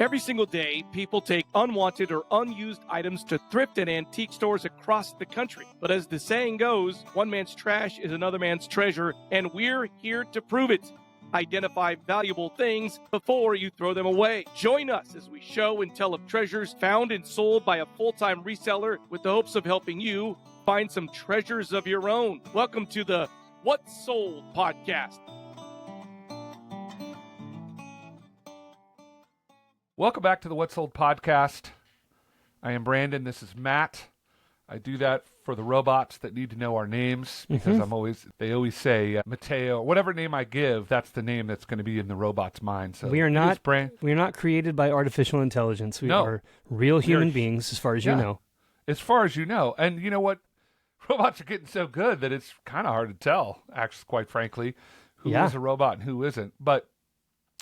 Every single day, people take unwanted or unused items to thrift and antique stores across the country. But as the saying goes, one man's trash is another man's treasure, and we're here to prove it. Identify valuable things before you throw them away. Join us as we show and tell of treasures found and sold by a full-time reseller with the hopes of helping you find some treasures of your own. Welcome to the What's Sold podcast. Welcome back to the What's Sold podcast. I am Brandon. This is Matt. I do that for the robots that need to know our names because they always say Mateo, whatever name I give, that's the name that's going to be in the robot's mind. So we are not created by artificial intelligence. We are real human beings as far as you know. As far as you know. And you know what? Robots are getting so good that it's kind of hard to tell, actually, quite frankly, who is a robot and who isn't. But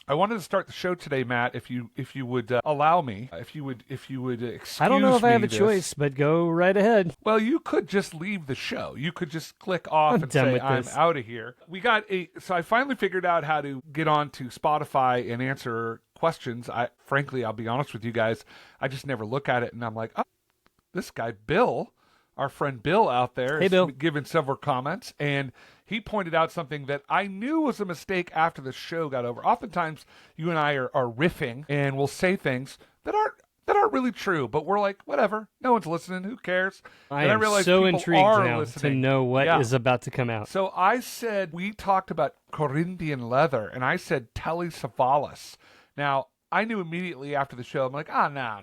I wanted to start the show today, Matt, if you would allow me, if you would excuse me. I don't know if I have a choice, but go right ahead. Well, you could just leave the show. You could just click off and say, I'm out of here. So I finally figured out how to get on to Spotify and answer questions. Frankly, I'll be honest with you guys, I just never look at it, and I'm like, oh, this guy, Bill, our friend Bill out there, has given several comments, and he pointed out something that I knew was a mistake after the show got over. Oftentimes, you and I are riffing, and we'll say things that aren't really true, but we're like, whatever, no one's listening, who cares? I am so intrigued now to know what is about to come out. So I said, we talked about Corinthian leather, and I said Telly Savalas. Now, I knew immediately after the show, I'm like, no,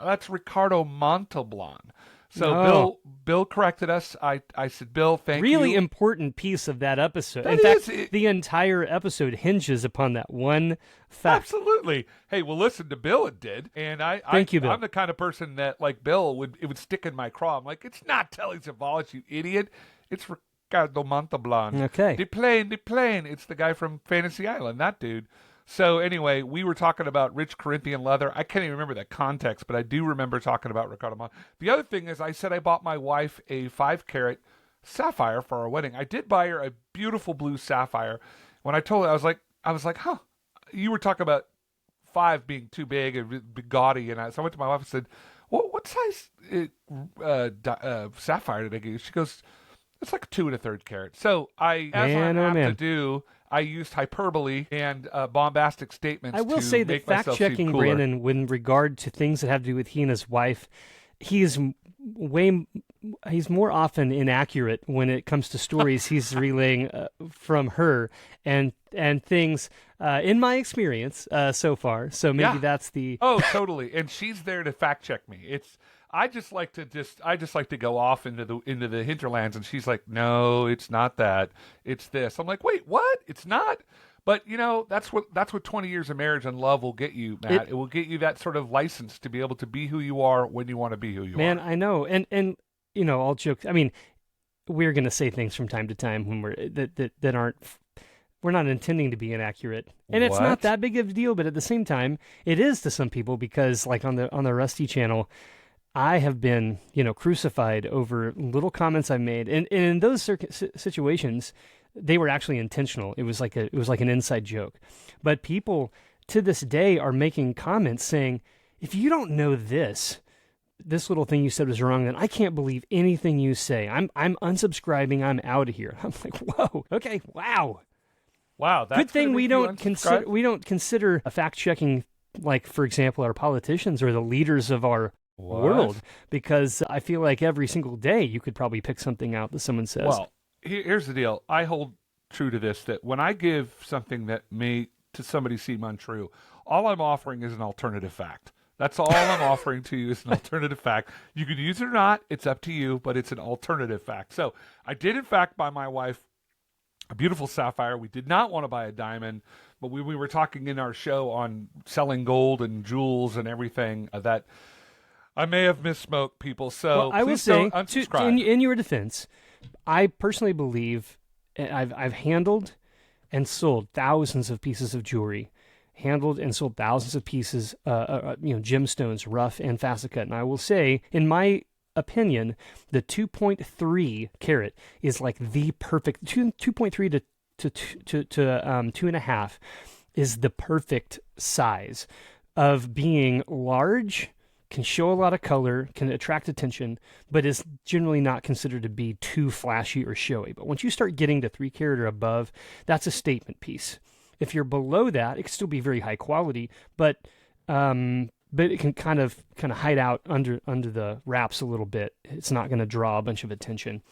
that's Ricardo Montalban. So Bill corrected us. I said, Bill, thank you. Really important piece of that episode. In fact, the entire episode hinges upon that one fact. Absolutely. Hey, well, listen, to Bill it did. And Thank you, Bill. I'm the kind of person that, like Bill, it would stick in my craw. I'm like, it's not Telly Savalas, you idiot. It's Ricardo Montalban. Okay. The plane. It's the guy from Fantasy Island, that dude. So anyway, we were talking about rich Corinthian leather. I can't even remember the context, but I do remember talking about Ricardo Montalban. The other thing is I said I bought my wife a 5-carat sapphire for our wedding. I did buy her a beautiful blue sapphire. When I told her, I was like, huh, you were talking about 5 being too big and gaudy. So I went to my wife and said, what size sapphire did I get you? She goes, it's like 2 1/3 carat. So I used hyperbole and bombastic statements. I will say that fact-checking Brandon, with regard to things that have to do with he and his wife, he's more often inaccurate when it comes to stories he's relaying from her and things in my experience so far. So maybe that's the totally. And she's there to fact check me. I just like to go off into the hinterlands, and she's like, no, it's not that. It's this. I'm like, wait, what? It's not? But that's what 20 years of marriage and love will get you, Matt. It will get you that sort of license to be able to be who you are when you want to be who you are. Man, I know. And all jokes. I mean, we're going to say things from time to time when that aren't. We're not intending to be inaccurate, and it's not that big of a deal. But at the same time, it is to some people because, like on the Rusty channel, I have been, crucified over little comments I made, and in those situations, they were actually intentional. It was like an inside joke. But people to this day are making comments saying, if you don't know this little thing you said was wrong, then I can't believe anything you say. I'm unsubscribing. I'm out of here. I'm like, whoa, okay, wow. That's good thing we don't consider a fact checking, like, for example, our politicians or the leaders of our world, because I feel like every single day you could probably pick something out that someone says. Well, here's the deal. I hold true to this, that when I give something that may to somebody seem untrue, all I'm offering is an alternative fact. That's all I'm offering to you is an alternative fact. You can use it or not. It's up to you, but it's an alternative fact. So I did, in fact, buy my wife a beautiful sapphire. We did not want to buy a diamond, but we were talking in our show on selling gold and jewels and everything that I may have misspoke, people. So I will say, in your defense, I personally believe I've handled and sold thousands of pieces of jewelry, handled and sold thousands of pieces, gemstones, rough and facet cut. And I will say, in my opinion, the 2.3 carat is like the perfect 2.3 to 2.5 is the perfect size. of being large, can show a lot of color, can attract attention, but is generally not considered to be too flashy or showy. But once you start getting to 3 carat or above, that's a statement piece. If you're below that, it can still be very high quality, but it can kind of hide out under the wraps a little bit. It's not going to draw a bunch of attention.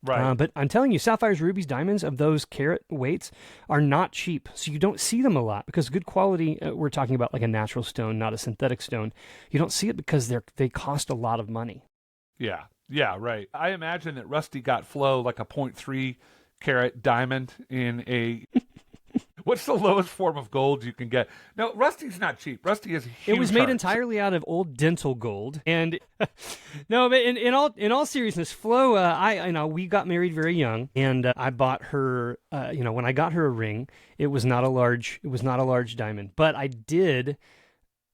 Right. But I'm telling you, sapphires, rubies, diamonds of those carat weights are not cheap. So you don't see them a lot because good quality, we're talking about like a natural stone, not a synthetic stone. You don't see it because they cost a lot of money. Yeah. Yeah, right. I imagine that Rusty got Flo like a 0.3 carat diamond in a... What's the lowest form of gold you can get? No, Rusty's not cheap. Rusty is huge. It was made entirely out of old dental gold, and no, but in all seriousness, Flo, we got married very young, and I bought her, when I got her a ring, it was not a large diamond, but I did,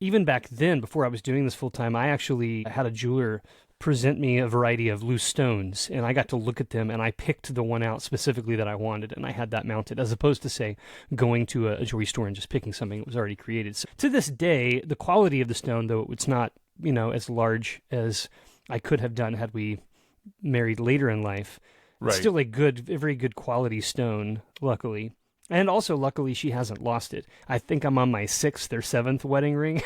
even back then, before I was doing this full time, I actually had a jeweler present me a variety of loose stones, and I got to look at them, and I picked the one out specifically that I wanted, and I had that mounted, as opposed to, say, going to a jewelry store and just picking something that was already created. So, to this day, the quality of the stone, though it's not, as large as I could have done had we married later in life, right. It's still a very good quality stone, luckily. And also, luckily, she hasn't lost it. I think I'm on my 6th or 7th wedding ring.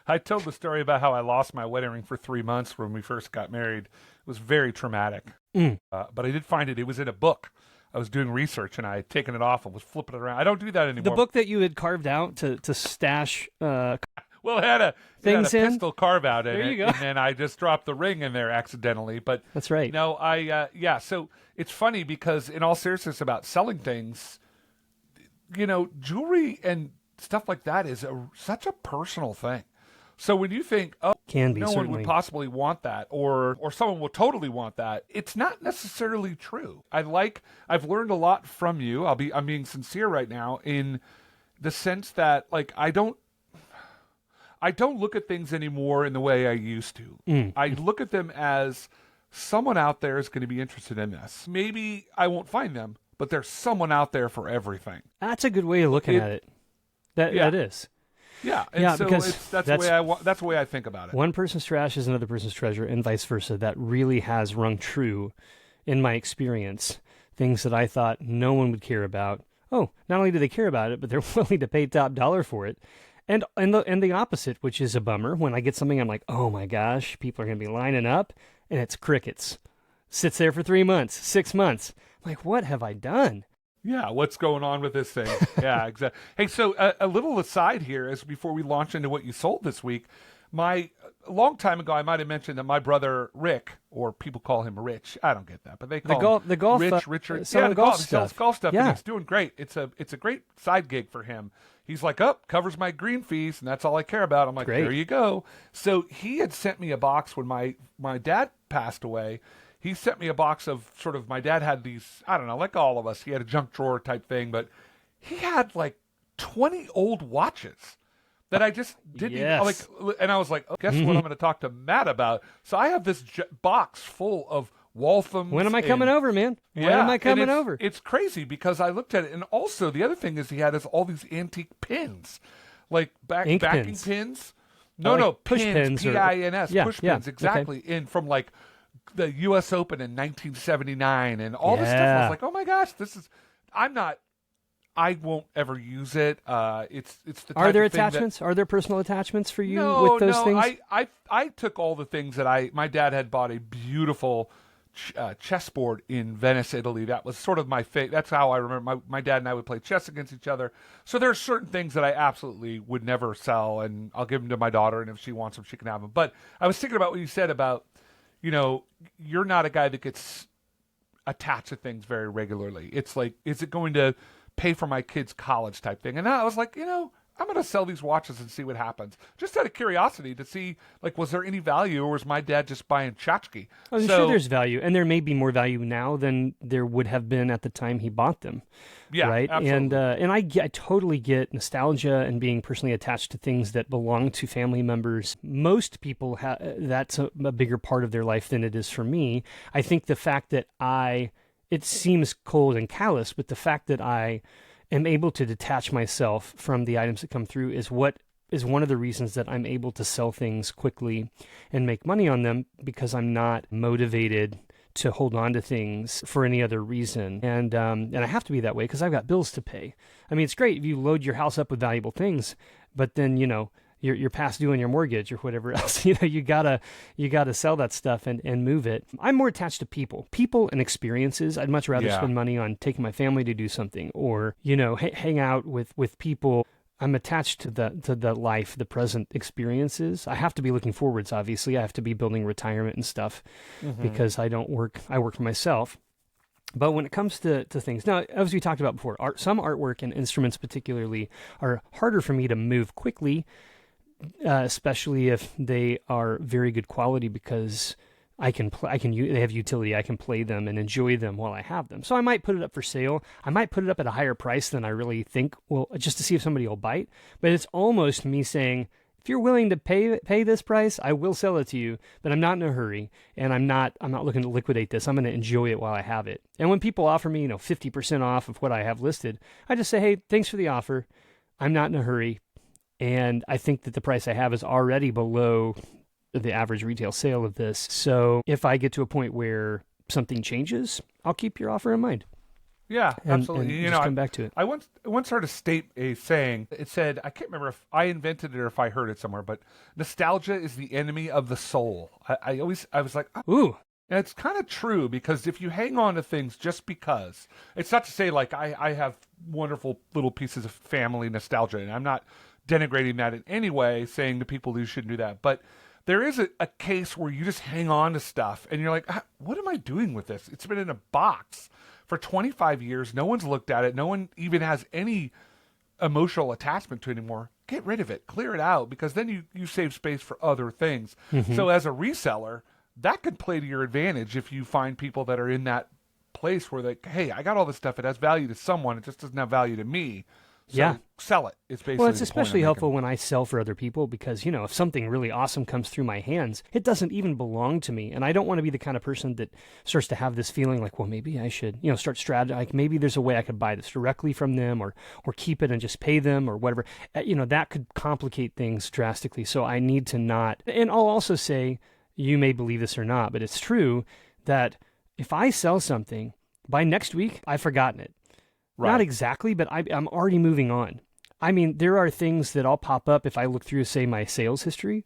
I told the story about how I lost my wedding ring for 3 months when we first got married. It was very traumatic. But I did find it. It was in a book. I was doing research, and I had taken it off and was flipping it around. I don't do that anymore. The book that you had carved out to stash... well, it had a pistol carve out in there it, you go. And then I just dropped the ring in there accidentally. But that's right. No, so it's funny because in all seriousness about selling things, jewelry and stuff like that is such a personal thing. So when you think, no one would possibly want that, or someone will totally want that, it's not necessarily true. I've learned a lot from you. I'm being sincere right now in the sense that I don't look at things anymore in the way I used to. I look at them as someone out there is going to be interested in this. Maybe I won't find them, but there's someone out there for everything. That's a good way of looking at it. That is. Yeah, and so because that's the way I think about it. One person's trash is another person's treasure, and vice versa. That really has rung true in my experience. Things that I thought no one would care about. Oh, not only do they care about it, but they're willing to pay top dollar for it. And the opposite, which is a bummer. When I get something, I'm like, oh my gosh, people are going to be lining up, and it's crickets. Sits there for 3 months, 6 months. I'm like, what have I done? Yeah, what's going on with this thing? Yeah, exactly. Hey, so a little aside here, as before we launch into what you sold this week, a long time ago, I might have mentioned that my brother Rick, or people call him Rich. I don't get that, but they call him the golf, Richard. The golf stuff. He sells golf stuff, yeah. And he's doing great. It's a great side gig for him. He's like, covers my green fees, and that's all I care about. I'm like, There you go. So he had sent me a box when my dad passed away. He sent me a box of sort of, my dad had these, I don't know, like all of us, he had a junk drawer type thing, but he had like 20 old watches that I just didn't even, and I was like, guess what I'm going to talk to Matt about? So I have this box full of Walthams. When am I coming over, man? When am I coming over? It's crazy because I looked at it, and also the other thing is he had all these antique pins, like backing pins. No, push pins. P-I-N-S, push pins, exactly. Okay. And from like the U.S. Open in 1979 and all this stuff. I was like, oh my gosh, I won't ever use it. It's the type Are there of thing attachments? Are there personal attachments for you with those things? I took all the things that my dad had bought a beautiful chessboard in Venice, Italy. That was sort of my fate. That's how I remember my dad and I would play chess against each other. So there are certain things that I absolutely would never sell, and I'll give them to my daughter, and if she wants them, she can have them. But I was thinking about what you said about, you're not a guy that gets attached to things very regularly. It's like, is it going to pay for my kids' college type thing? And I was like, I'm going to sell these watches and see what happens. Just out of curiosity to see, was there any value, or was my dad just buying tchotchke? I'm sure there's value, and there may be more value now than there would have been at the time he bought them. Yeah, right. Absolutely. And I totally get nostalgia and being personally attached to things that belong to family members. Most people that's a bigger part of their life than it is for me. I think the fact that it seems cold and callous, but the fact that I am able to detach myself from the items that come through is one of the reasons that I'm able to sell things quickly and make money on them, because I'm not motivated to hold on to things for any other reason. And I have to be that way because I've got bills to pay. I mean, it's great if you load your house up with valuable things, but then, you're past due on your mortgage or whatever else. You gotta sell that stuff and move it. I'm more attached to people and experiences. I'd much rather spend money on taking my family to do something, or hang out with people. I'm attached to the life, the present experiences. I have to be looking forwards. Obviously, I have to be building retirement and stuff because I don't work. I work for myself. But when it comes to things, now, as we talked about before, some artwork and instruments particularly are harder for me to move quickly, especially if they are very good quality, because they have utility. I can play them and enjoy them while I have them. So I might put it up for sale. I might put it up at a higher price than I really think, just to see if somebody will bite. But it's almost me saying, if you're willing to pay this price, I will sell it to you, but I'm not in a hurry, and I'm not looking to liquidate this. I'm going to enjoy it while I have it. And when people offer me, 50% off of what I have listed, I just say, hey, thanks for the offer. I'm not in a hurry, and I think that the price I have is already below the average retail sale of this. So if I get to a point where something changes, I'll keep your offer in mind. Yeah, absolutely. And come back to it. I once heard a saying. It said, I can't remember if I invented it or if I heard it somewhere, but nostalgia is the enemy of the soul. I was like, oh. Ooh. And it's kind of true, because if you hang on to things just because, it's not to say like I have wonderful little pieces of family nostalgia, and I'm not denigrating that in any way, saying to people you shouldn't do that, but there is a case where you just hang on to stuff and you're like, what am I doing with this? It's been in a box for 25 years. No one's looked at it. No one even has any emotional attachment to it anymore. Get rid of it. Clear it out, because then you save space for other things. Mm-hmm. So as a reseller, that could play to your advantage if you find people that are in that place where they, hey, I got all this stuff. It has value to someone. It just doesn't have value to me. So sell it. It's basically it's especially helpful when I sell for other people, because, if something really awesome comes through my hands, it doesn't even belong to me. And I don't want to be the kind of person that starts to have this feeling like, well, maybe I should, start strategizing. Like, maybe there's a way I could buy this directly from them, or keep it and just pay them, or whatever. That could complicate things drastically. So I need to not. And I'll also say, you may believe this or not, but it's true that if I sell something, by next week, I've forgotten it. Right. Not exactly, but I'm already moving on. I mean, there are things that I'll pop up if I look through, say, my sales history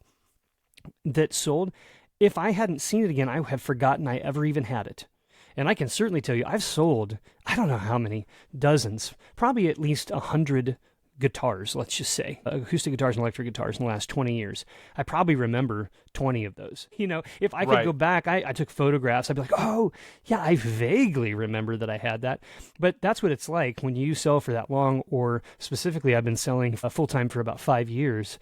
that sold. If I hadn't seen it again, I would have forgotten I ever even had it. And I can certainly tell you, I've sold, I don't know how many, dozens, probably at least 100 guitars, let's just say, acoustic guitars and electric guitars in the last 20 years. I probably remember 20 of those. If I could go back, I took photographs, I'd be like, oh, yeah, I vaguely remember that I had that. But that's what it's like when you sell for that long, or specifically, I've been selling full-time for about 5 years.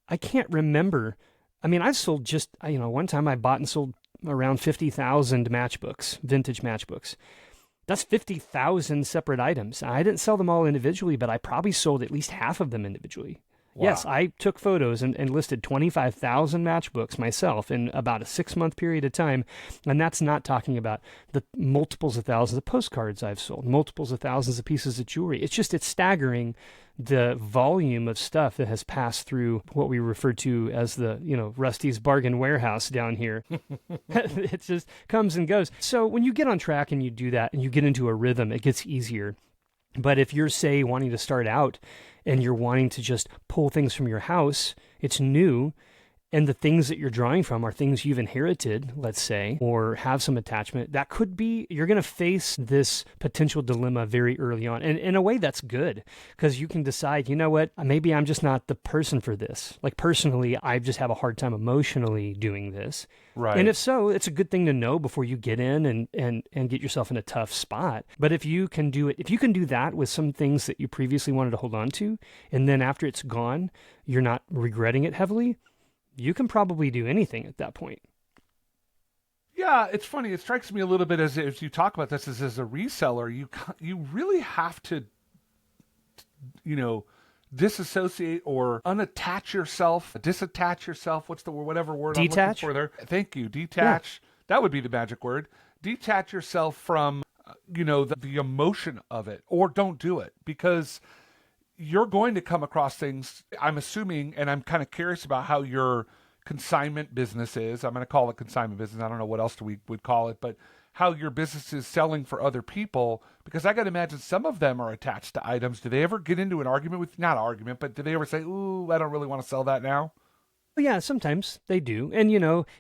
I can't remember. I mean, I've sold just, one time I bought and sold around 50,000 matchbooks, vintage matchbooks. That's 50,000 separate items. I didn't sell them all individually, but I probably sold at least half of them individually. Wow. Yes, I took photos and listed 25,000 matchbooks myself in about a 6-month period of time. And that's not talking about the multiples of thousands of postcards I've sold, multiples of thousands of pieces of jewelry. It's staggering, the volume of stuff that has passed through what we refer to as the, Rusty's bargain warehouse down here. It just comes and goes. So when you get on track and you do that and you get into a rhythm, it gets easier. But if you're, say, wanting to start out and you're wanting to just pull things from your house, it's new, and the things that you're drawing from are things you've inherited, let's say, or have some attachment, that could be, you're going to face this potential dilemma very early on. And in a way, that's good, because you can decide, you know what, maybe I'm just not the person for this. Like, personally, I just have a hard time emotionally doing this. Right. And if so, it's a good thing to know before you get in and get yourself in a tough spot. But if you can do it, if you can do that with some things that you previously wanted to hold on to, and then after it's gone, you're not regretting it heavily, you can probably do anything at that point. Yeah, it's funny. It strikes me a little bit as you talk about this as a reseller, you really have to, disassociate or unattach yourself, disattach yourself. What's the word? Whatever word Detach? I'm looking for there. Thank you. Detach. Yeah. That would be the magic word. Detach yourself from the emotion of it, or don't do it, because you're going to come across things, I'm assuming, and I'm kind of curious about how your consignment business is. I'm going to call it consignment business. I don't know what else we would call it, but how your business is selling for other people, because I got to imagine some of them are attached to items. Do they ever get into an argument with, not argument, but do they ever say, ooh, I don't really want to sell that now? Well, yeah, sometimes they do. And,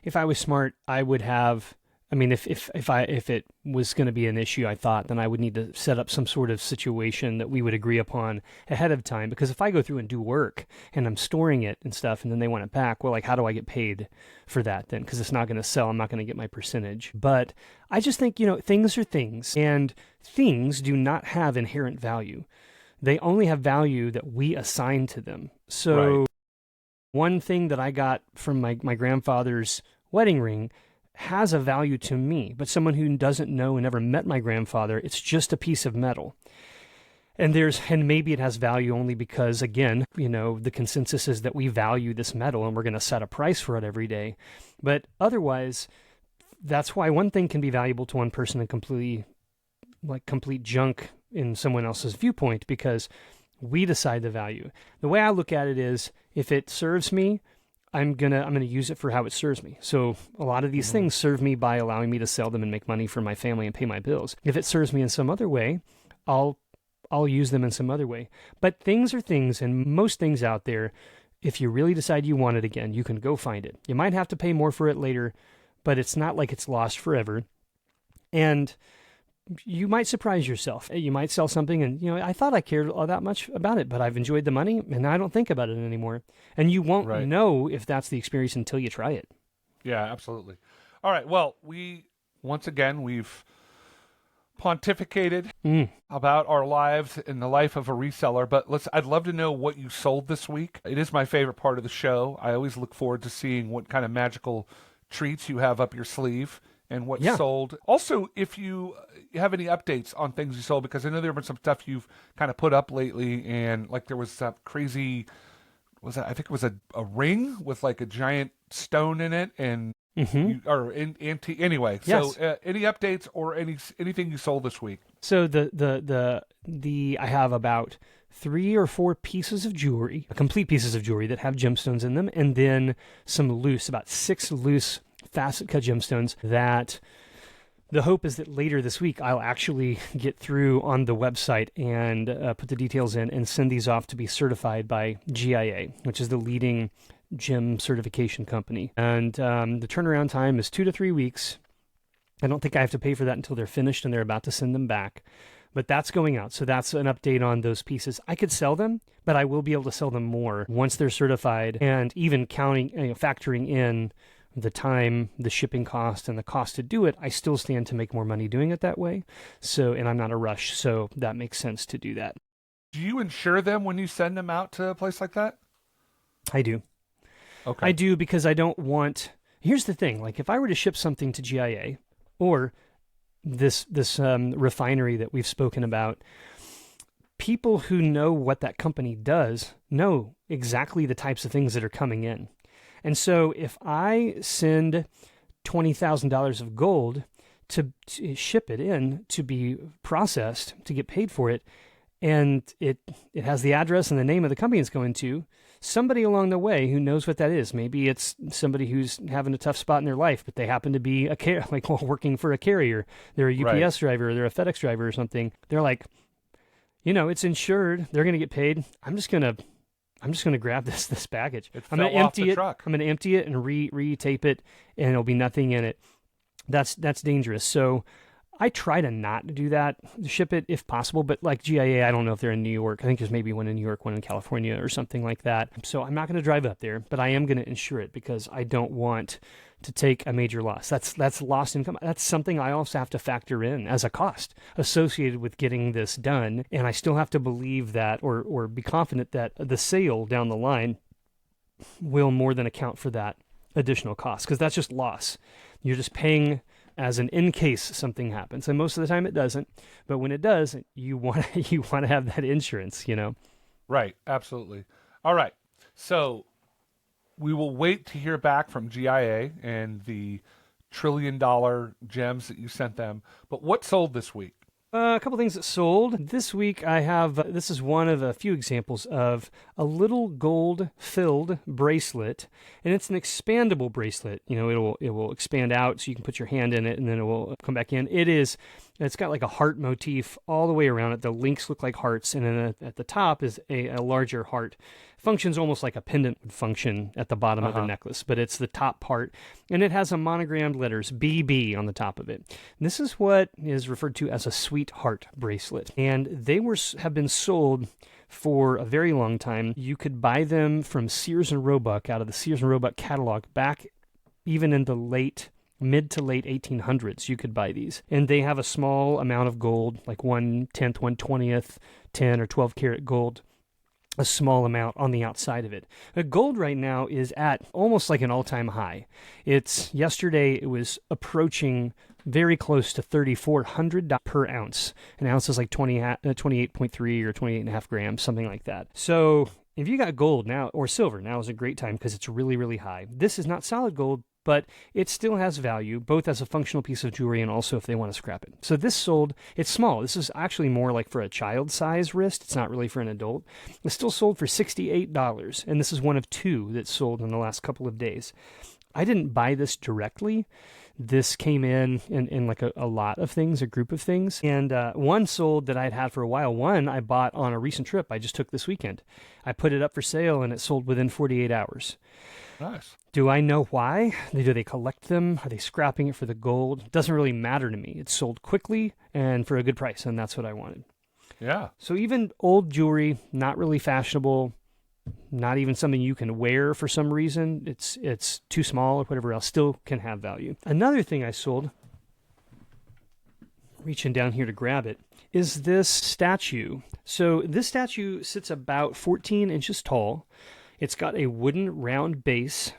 if I was smart, I would have, if it was going to be an issue, I thought, then I would need to set up some sort of situation that we would agree upon ahead of time. Because if I go through and do work and I'm storing it and stuff, and then they want it back, well, like, how do I get paid for that then? Because it's not going to sell. I'm not going to get my percentage. But I just think, things are things, and things do not have inherent value. They only have value that we assign to them. So one thing that I got from my grandfather's wedding ring has a value to me, but someone who doesn't know and never met my grandfather, it's just a piece of metal. And maybe it has value only because, again, the consensus is that we value this metal and we're going to set a price for it every day. But otherwise, that's why one thing can be valuable to one person and complete junk in someone else's viewpoint, because we decide the value. The way I look at it is, if it serves me, I'm gonna use it for how it serves me. So a lot of these things serve me by allowing me to sell them and make money for my family and pay my bills. If it serves me in some other way, I'll use them in some other way. But things are things, and most things out there, if you really decide you want it again, you can go find it. You might have to pay more for it later, but it's not like it's lost forever. And you might surprise yourself. You might sell something and, I thought I cared all that much about it, but I've enjoyed the money and I don't think about it anymore. And you won't know if that's the experience until you try it. Yeah, absolutely. All right. Well, we've pontificated about our lives in the life of a reseller, but I'd love to know what you sold this week. It is my favorite part of the show. I always look forward to seeing what kind of magical treats you have up your sleeve and what sold. Also, if you have any updates on things you sold, because I know there have been some stuff you've kind of put up lately, and like there was some crazy, I think it was a ring with like a giant stone in it, and antique. Anyway, yes. So any updates or anything you sold this week? So I have about 3 or 4 pieces of jewelry, complete pieces of jewelry that have gemstones in them, and then about 6 loose facet cut gemstones that the hope is that later this week I'll actually get through on the website and put the details in and send these off to be certified by GIA, which is the leading gem certification company. And the turnaround time is 2 to 3 weeks. I don't think I have to pay for that until they're finished and they're about to send them back. But that's going out. So that's an update on those pieces. I could sell them, but I will be able to sell them more once they're certified, and even factoring in the time, the shipping cost, and the cost to do it, I still stand to make more money doing it that way. So, and I'm not in a rush, so that makes sense to do that. Do you insure them when you send them out to a place like that? I do. Okay. I do, because I don't want... Here's the thing. Like, if I were to ship something to GIA or this refinery that we've spoken about, people who know what that company does know exactly the types of things that are coming in. And so if I send $20,000 of gold to ship it in to be processed, to get paid for it, and it has the address and the name of the company it's going to, somebody along the way who knows what that is, maybe it's somebody who's having a tough spot in their life, but they happen to be working for a carrier. They're a UPS driver, or they're a FedEx driver or something. They're like, it's insured. They're going to get paid. I'm just going to grab this package. I'm going to empty it. I'm going to empty it and re-tape it, and there'll be nothing in it. That's dangerous. So I try to not do that, ship it if possible. But like GIA, I don't know if they're in New York. I think there's maybe one in New York, one in California, or something like that. So I'm not going to drive up there, but I am going to insure it because I don't want to take a major loss. That's lost income. That's something I also have to factor in as a cost associated with getting this done. And I still have to believe that or be confident that the sale down the line will more than account for that additional cost, because that's just loss. You're just paying as in case something happens. And most of the time it doesn't. But when it does, you want to have that insurance, Right. Absolutely. All right. So we will wait to hear back from GIA and the $1 trillion gems that you sent them. But what sold this week? A couple things that sold. This week I have, this is one of a few examples of a little gold-filled bracelet, and it's an expandable bracelet. You know, it will expand out so you can put your hand in it, and then it will come back in. It's got like a heart motif all the way around it. The links look like hearts, and then at the top is a larger heart. Functions almost like a pendant would function at the bottom of the necklace, but it's the top part, and it has a monogrammed letters BB on the top of it. And this is what is referred to as a sweetheart bracelet, and they have been sold for a very long time. You could buy them from Sears and Roebuck out of the Sears and Roebuck catalog back even in the mid to late 1800s. You could buy these, and they have a small amount of gold, like 1/10, 1/20, 10 or 12 karat gold, a small amount on the outside of it. Gold right now is at almost like an all-time high. Yesterday it was approaching very close to $3,400 per ounce. An ounce is like 28.3 or 28.5 grams, something like that. So if you got gold now, or silver, now is a great time because it's really, really high. This is not solid gold, but it still has value, both as a functional piece of jewelry and also if they want to scrap it. So this sold, it's small. This is actually more like for a child size wrist. It's not really for an adult. It's still sold for $68, and this is one of two that sold in the last couple of days. I didn't buy this directly. This came in like a lot of things, a group of things. And one sold that I'd had for a while. One I bought on a recent trip I just took this weekend. I put it up for sale, and it sold within 48 hours. Nice. Do I know why? Do they collect them? Are they scrapping it for the gold? It doesn't really matter to me. It's sold quickly and for a good price, and that's what I wanted. Yeah. So even old jewelry, not really fashionable, not even something you can wear for some reason, it's too small or whatever else, still can have value. Another thing I sold, reaching down here to grab it, is this statue. So this statue sits about 14 inches tall. It's got a wooden round base,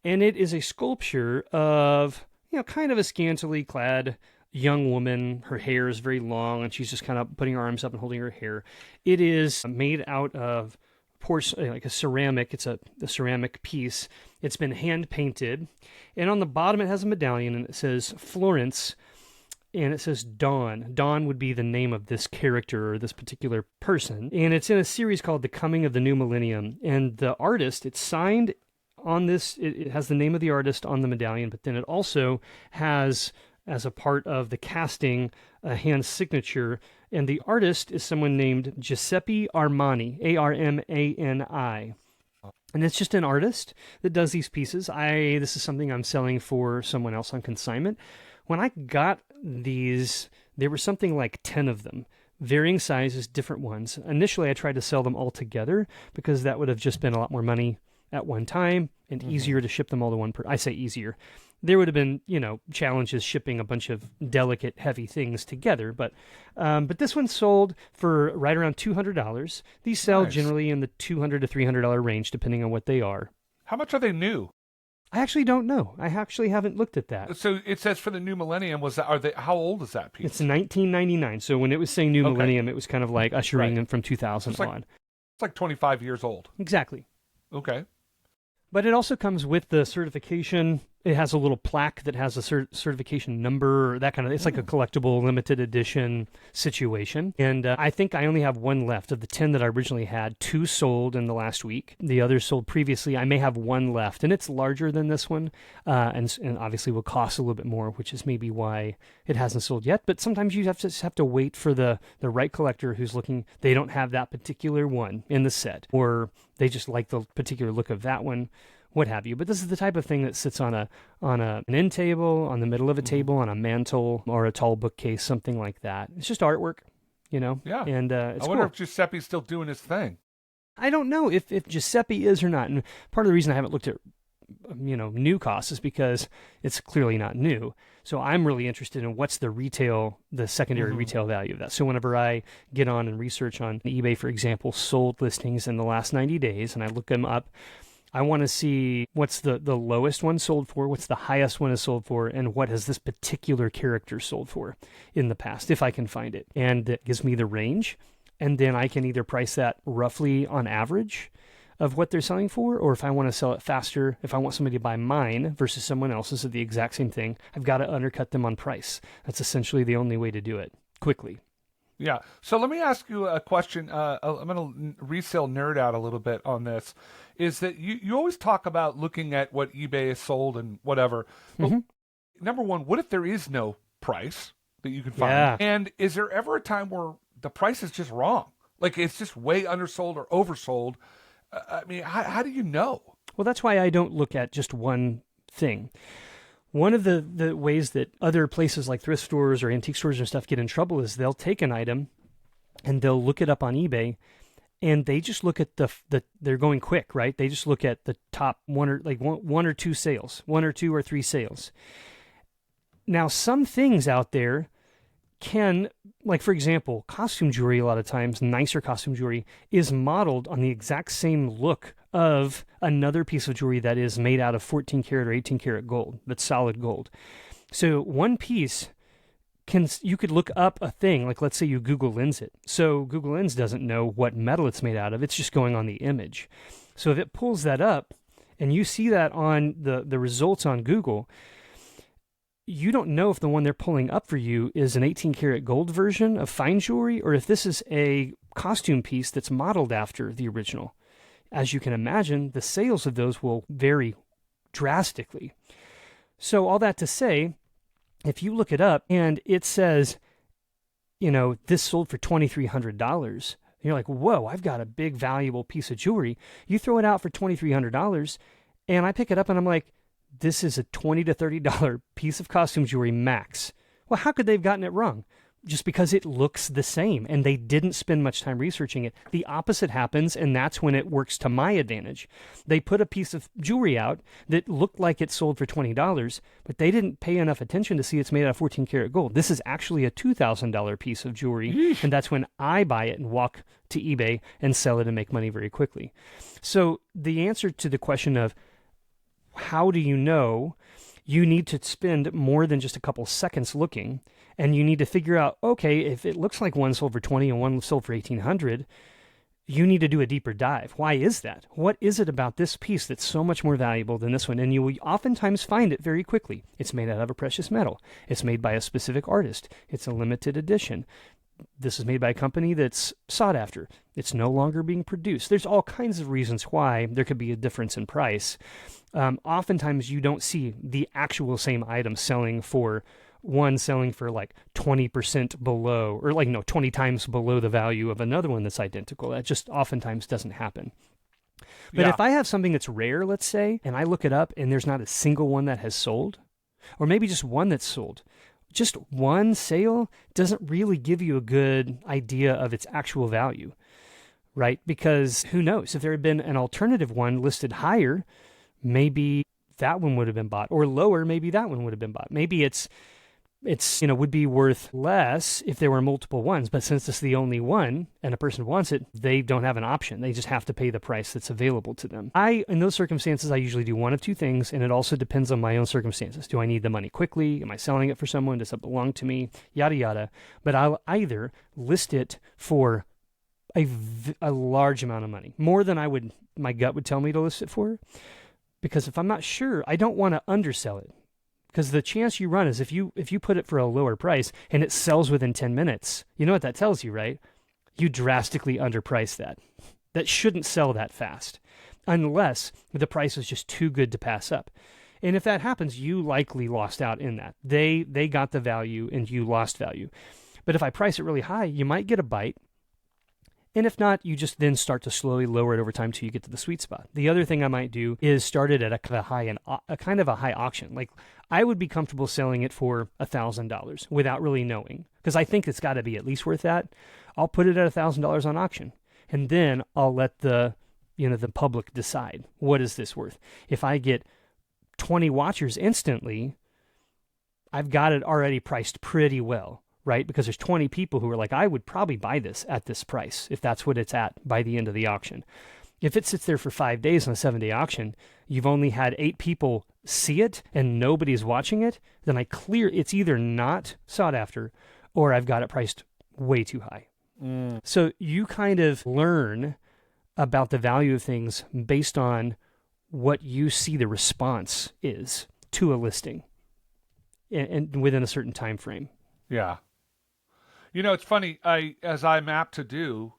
and it is a sculpture of, kind of a scantily clad young woman. Her hair is very long, and she's just kind of putting her arms up and holding her hair. It is made out of like a ceramic. It's a ceramic piece. It's been hand painted, and on the bottom it has a medallion, and it says Florence, and it says Dawn. Dawn would be the name of this character or this particular person. And it's in a series called The Coming of the New Millennium. And the artist, it's signed on this, it has the name of the artist on the medallion, but then it also has, as a part of the casting, a hand signature. And the artist is someone named Giuseppe Armani, Armani. And it's just an artist that does these pieces. This is something I'm selling for someone else on consignment. When I got these, there were something like 10 of them, varying sizes, different ones. Initially, I tried to sell them all together because that would have just been a lot more money at one time and easier to ship them all to one person. I say easier. There would have been, challenges shipping a bunch of delicate, heavy things together. But this one sold for right around $200. These sell generally in the $200 to $300 range, depending on what they are. How much are they new? I actually don't know. I actually haven't looked at that. So it says for the new millennium, how old is that piece? It's 1999. So when it was saying new millennium, it was kind of like ushering in from 2000 on. It's like 25 years old. Exactly. Okay. But it also comes with the certification. It has a little plaque that has a certification number, that kind of. It's like a collectible limited edition situation. And I think I only have one left of the 10 that I originally had. 2 sold in the last week. The others sold previously. I may have one left, and it's larger than this one, and obviously will cost a little bit more, which is maybe why it hasn't sold yet. But sometimes you just have to wait for the right collector who's looking. They don't have that particular one in the set, or they just like the particular look of that one, what have you. But this is the type of thing that sits on an end table, on the middle of a table, on a mantle, or a tall bookcase, something like that. It's just artwork, Yeah. And it's I wonder cool. if Giuseppe's still doing his thing. I don't know if Giuseppe is or not. And part of the reason I haven't looked at new costs is because it's clearly not new. So I'm really interested in what's the secondary retail value of that. So whenever I get on and research on eBay, for example, sold listings in the last 90 days, and I look them up, I want to see what's the lowest one sold for, what's the highest one is sold for, and what has this particular character sold for in the past, if I can find it. And it gives me the range, and then I can either price that roughly on average of what they're selling for, or if I want to sell it faster, if I want somebody to buy mine versus someone else's of the exact same thing, I've got to undercut them on price. That's essentially the only way to do it quickly. Yeah. So let me ask you a question. I'm going to resale nerd out a little bit on this. Is that you always talk about looking at what eBay has sold and whatever. But number one, what if there is no price that you can find? Yeah. And is there ever a time where the price is just wrong? Like it's just way undersold or oversold? I mean, how do you know? Well, that's why I don't look at just one thing. One of the ways that other places like thrift stores or antique stores and stuff get in trouble is they'll take an item and they'll look it up on eBay, and they just look at they're going quick, right? They just look at the top one or two sales, 1 or 2 or 3 sales. Now, some things out there can, like for example, costume jewelry, a lot of times, nicer costume jewelry, is modeled on the exact same look of another piece of jewelry that is made out of 14 karat or 18 karat gold, that's solid gold. So one piece, you could look up a thing, like let's say you Google Lens it. So Google Lens doesn't know what metal it's made out of, it's just going on the image. So if it pulls that up and you see that on the results on Google, you don't know if the one they're pulling up for you is an 18 karat gold version of fine jewelry or if this is a costume piece that's modeled after the original. As you can imagine, the sales of those will vary drastically. So all that to say, if you look it up and it says, this sold for $2,300, you're like, whoa, I've got a big valuable piece of jewelry. You throw it out for $2,300 and I pick it up and I'm like, this is a $20 to $30 piece of costume jewelry max. Well, how could they have gotten it wrong? Just because it looks the same and they didn't spend much time researching it. The opposite happens, and that's when it works to my advantage. They put a piece of jewelry out that looked like it sold for $20, but they didn't pay enough attention to see it's made out of 14 karat gold. This is actually a $2,000 piece of jewelry, and that's when I buy it and walk to eBay and sell it and make money very quickly. So the answer to the question of how do you know, you need to spend more than just a couple seconds looking. And you need to figure out, okay, if it looks like one sold for $20 and one sold for $1,800, you need to do a deeper dive. Why is that? What is it about this piece that's so much more valuable than this one? And you will oftentimes find it very quickly. It's made out of a precious metal. It's made by a specific artist. It's a limited edition. This is made by a company that's sought after. It's no longer being produced. There's all kinds of reasons why there could be a difference in price. Oftentimes you don't see the actual same item selling for like 20% below, or 20 times below the value of another one that's identical. That just oftentimes doesn't happen. But if I have something that's rare, let's say, and I look it up and there's not a single one that has sold, or maybe just one that's sold, just one sale doesn't really give you a good idea of its actual value, right? Because who knows? If there had been an alternative one listed higher, maybe that one would have been bought, or lower, maybe that one would have been bought. Maybe it's would be worth less if there were multiple ones, but since it's the only one and a person wants it, they don't have an option. They just have to pay the price that's available to them. In those circumstances, I usually do one of two things, and it also depends on my own circumstances. Do I need the money quickly? Am I selling it for someone? Does it belong to me? Yada, yada. But I'll either list it for a large amount of money, more than my gut would tell me to list it for, because if I'm not sure, I don't want to undersell it. Because the chance you run is if you put it for a lower price and it sells within 10 minutes, you know what that tells you, right? You drastically underprice that. That shouldn't sell that fast unless the price is just too good to pass up. And if that happens, you likely lost out in that. They got the value and you lost value. But if I price it really high, you might get a bite. And if not, you just then start to slowly lower it over time till you get to the sweet spot. The other thing I might do is start it at a kind of a high auction. Like I would be comfortable selling it for $1,000 without really knowing, because I think it's got to be at least worth that. I'll put it at $1,000 on auction, and then I'll let the public decide, what is this worth. If I get 20 watchers instantly, I've got it already priced pretty well. Right? Because there's 20 people who are like, I would probably buy this at this price if that's what it's at by the end of the auction. If it sits there for 5 days on a 7-day auction, you've only had 8 people see it and nobody's watching it, then it's either not sought after or I've got it priced way too high. So you kind of learn about the value of things based on what you see the response is to a listing and within a certain time frame. Yeah. It's funny. As I'm apt to do,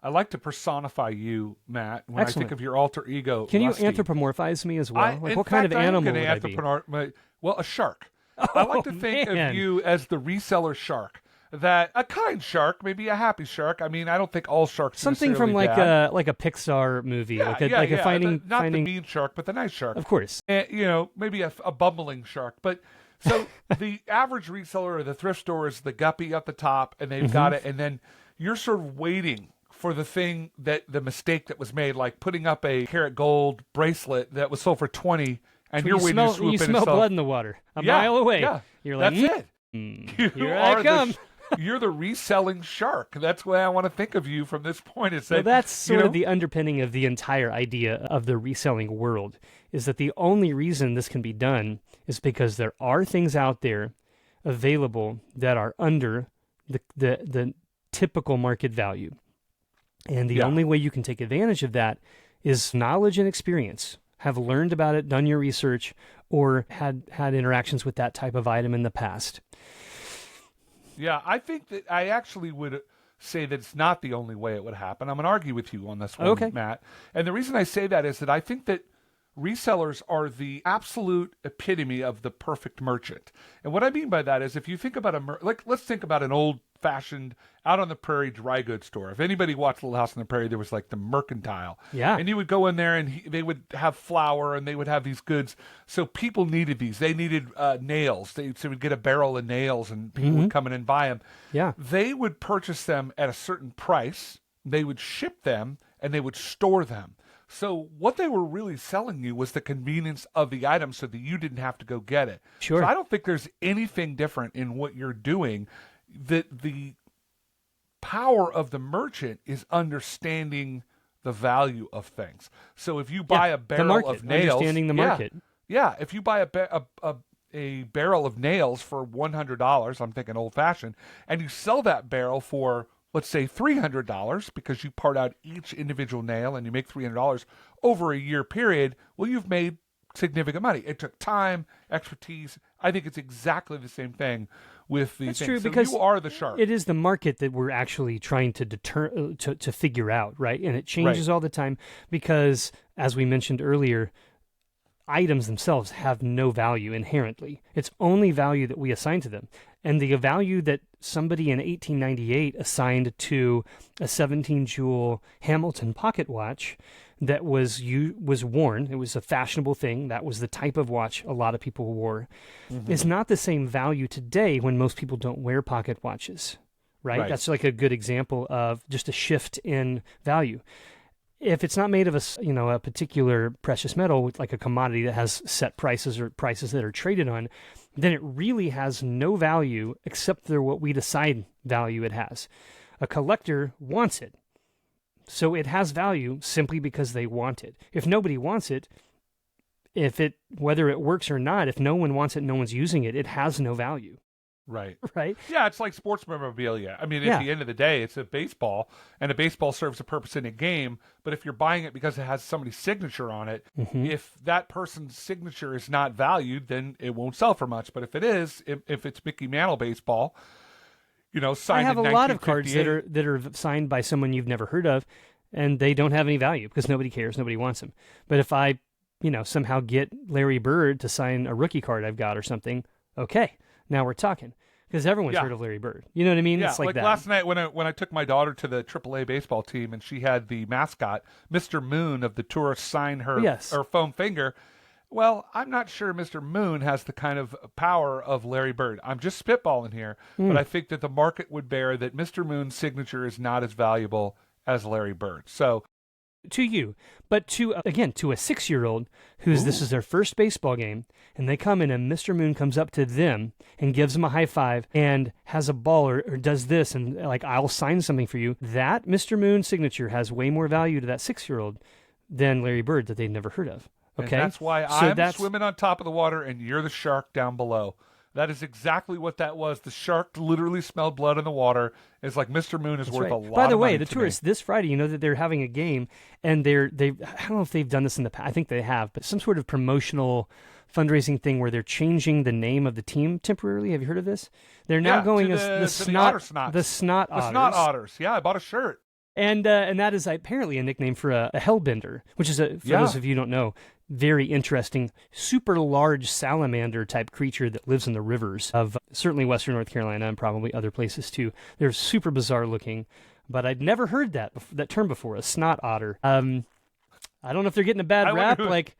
I like to personify you, Matt, when Excellent. I think of your alter ego. Can Rusty. you anthropomorphize me as well? What kind of I am animal gonna would I be? Well, a shark. I like to think of you as the reseller shark. That a kind shark, maybe a happy shark. I mean, I don't think all sharks something are from like bad. a Pixar movie, Yeah, a finding not the mean shark, but the nice shark. Of course. And, maybe a bumbling shark. But so the average reseller or the thrift store is the guppy at the top, and they've got it, and then you're sort of waiting for the mistake that was made, like putting up a karat gold bracelet that was sold for 20, and you're waiting to swoop in. You smell blood in the water a mile away. Yeah, you're like, that's it. Here I come. You're the reselling shark. That's the way I want to think of you from this point. Is that, well, that's sort of the underpinning of the entire idea of the reselling world, is that the only reason this can be done is because there are things out there available that are under the typical market value. And the only way you can take advantage of that is knowledge and experience. Have learned about it, done your research, or had interactions with that type of item in the past. Yeah, I think that I actually would say that it's not the only way it would happen. I'm going to argue with you on this one, Matt. And the reason I say that is that I think that resellers are the absolute epitome of the perfect merchant. And what I mean by that is if you think about let's think about an old-fashioned out on the prairie dry goods store. If anybody watched Little House on the Prairie, there was like the mercantile. Yeah. And you would go in there and they would have flour and they would have these goods. So people needed these. They needed nails. They would get a barrel of nails and people would come in and buy them. Yeah. They would purchase them at a certain price. They would ship them and they would store them. So what they were really selling you was the convenience of the item so that you didn't have to go get it. Sure. So I don't think there's anything different in what you're doing. The power of the merchant is understanding the value of things. So if you buy a barrel of nails... Understanding the market. Yeah, if you buy a barrel of nails for $100, I'm thinking old-fashioned, and you sell that barrel for... let's say $300 because you part out each individual nail and you make $300 over a year period, well, you've made significant money. It took time, expertise. I think it's exactly the same thing with the That's thing. true, So because you are the shark. It is the market that we're actually trying to to figure out, right? And it changes all the time because, as we mentioned earlier, items themselves have no value inherently. It's only value that we assign to them. And the value that somebody in 1898 assigned to a 17-jewel Hamilton pocket watch that was worn, it was a fashionable thing, that was the type of watch a lot of people wore, is not the same value today when most people don't wear pocket watches, right? That's like a good example of just a shift in value. If it's not made of a particular precious metal, like a commodity that has set prices or prices that are traded on, then it really has no value except for what we decide value it has. A collector wants it, so it has value simply because they want it. If nobody wants it, whether it works or not, if no one wants it, no one's using it, it has no value. Right. Right? Yeah, it's like sports memorabilia. I mean, at the end of the day, it's a baseball, and a baseball serves a purpose in a game, but if you're buying it because it has somebody's signature on it, if that person's signature is not valued, then it won't sell for much. But if it is, if it's Mickey Mantle baseball, signed I have in a lot of cards 1958 that are signed by someone you've never heard of, and they don't have any value because nobody cares, nobody wants them. But if I, somehow get Larry Bird to sign a rookie card I've got or something, okay, now we're talking. Because everyone's heard of Larry Bird. You know what I mean? Yeah, it's like that. Last night when I took my daughter to the AAA baseball team and she had the mascot, Mr. Moon of the Tourists, sign her foam finger. Well, I'm not sure Mr. Moon has the kind of power of Larry Bird. I'm just spitballing here, but I think that the market would bear that Mr. Moon's signature is not as valuable as Larry Bird. So, to you, but to a 6-year-old this is their first baseball game, and they come in and Mr. Moon comes up to them and gives them a high five and has a ball or does this and like, I'll sign something for you. That Mr. Moon signature has way more value to that 6-year-old than Larry Bird that they've never heard of. Okay, and that's why I'm swimming on top of the water and you're the shark down below. That is exactly what that was. The shark literally smelled blood in the water. It's like Mr. Moon is worth a lot of money. By the way, the tourists, this Friday, that they're having a game, and I don't know if they've done this in the past. I think they have, but some sort of promotional fundraising thing where they're changing the name of the team temporarily. Have you heard of this? They're now going as the Snot Otters. The Snot Otters. Yeah, I bought a shirt. And that is apparently a nickname for a hellbender, which is, for those of you who don't know, very interesting, super large salamander type creature that lives in the rivers of certainly Western North Carolina and probably other places too. They're super bizarre looking, but I'd never heard that term before, a snot otter. I don't know if they're getting a bad rap. The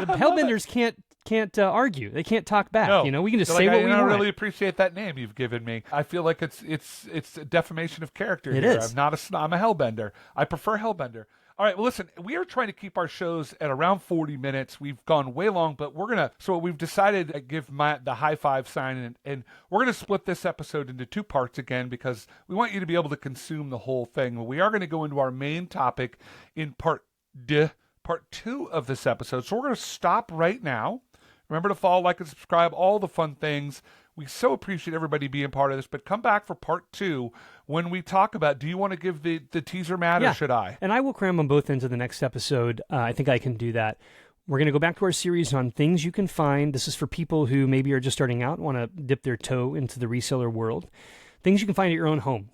hellbenders can't argue. They can't talk back. No. We can just say what we want. I really appreciate that name you've given me. I feel like it's a defamation of character. It here. is. I'm a hellbender. I prefer hellbender. All right, well, listen, we are trying to keep our shows at around 40 minutes. We've gone way long, but so we've decided to give the high five sign, and we're going to split this episode into 2 parts again because we want you to be able to consume the whole thing. We are going to go into our main topic in part 2 of this episode. So we're going to stop right now. Remember to follow, like, and subscribe, all the fun things. We so appreciate everybody being part of this, but come back for part 2 when we talk about, do you want to give the teaser, Matt, or should I? And I will cram them both into the next episode. I think I can do that. We're going to go back to our series on things you can find. This is for people who maybe are just starting out and want to dip their toe into the reseller world. Things you can find at your own home.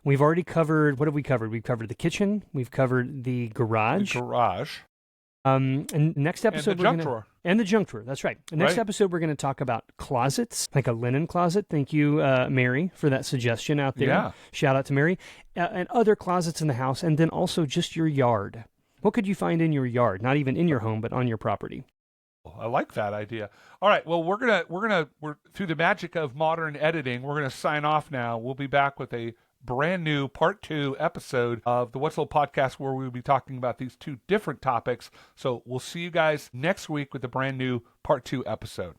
We've already covered, what have we covered? We've covered the kitchen. We've covered the garage. And next episode, and the junk drawer. And the junk drawer. That's right. The next episode, we're going to talk about closets, like a linen closet. Thank you, Mary, for that suggestion out there. Yeah. Shout out to Mary. And other closets in the house, and then also just your yard. What could you find in your yard? Not even in your home, but on your property. I like that idea. All right. Well, we're through the magic of modern editing, we're gonna sign off now. We'll be back with a brand new part 2 episode of the What's Old Podcast, where we'll be talking about these 2 different topics. So we'll see you guys next week with a brand new part 2 episode.